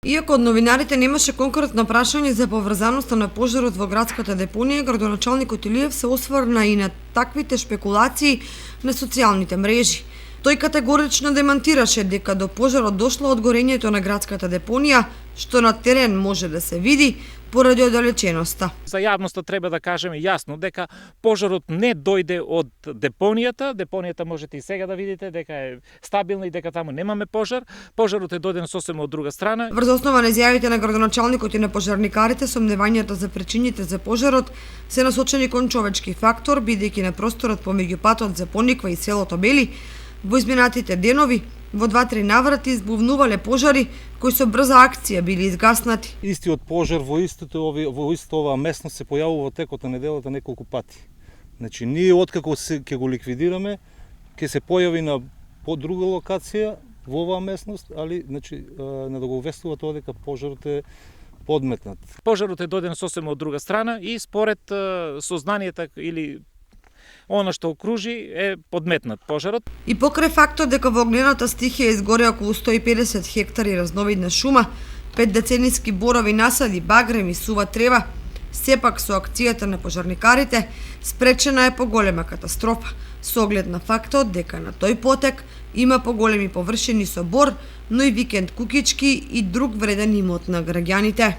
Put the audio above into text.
Иако од новинарите немаше конкретно прашање за поврзаноста на пожарот во градската депонија, градоначалникот Илиев се осврна и на таквите шпекулации на социјалните мрежи. Тој категорично демантираше дека до пожарот дошло од горењето на градската депонија, што на терен може да се види поради оддалеченоста. За јавноста треба да кажеме јасно дека пожарот не дојде од депонијата. Депонијата можете и сега да видите дека е стабилна и дека таму немаме пожар. Пожарот е дојден сосема од друга страна. Врз основа на изјавите на градоначалникот и на пожарникарите, сомневањата за причините за пожарот се насочени кон човечки фактор, бидејќи на просторот помеѓу патот за Пониква и селото Бели во изминатите денови во 2-3 наврати избувнувале пожари кои со брза акција били изгаснати. Истиот пожар во истата оваа местност се појавува во текот на неделата неколку пати. Значи, ние откако ќе го ликвидираме, ќе се појави на друга локација во оваа местност, али значи не да го вестува тоа дека пожарот е подметнат. Пожарот е дојден сосема од друга страна и според сознанието или она што окружи е подметнат пожарот. И покрај фактот дека во огнената стихија изгоря околу 150 хектари разновидна шума, 5 деценијски борови насади, багрем и сува трева, сепак со акцијата на пожарникарите спречена е поголема катастрофа, со оглед на фактот дека на тој потек има поголеми површини со бор, но и викенд кукички и друг вреден имот на граѓаните.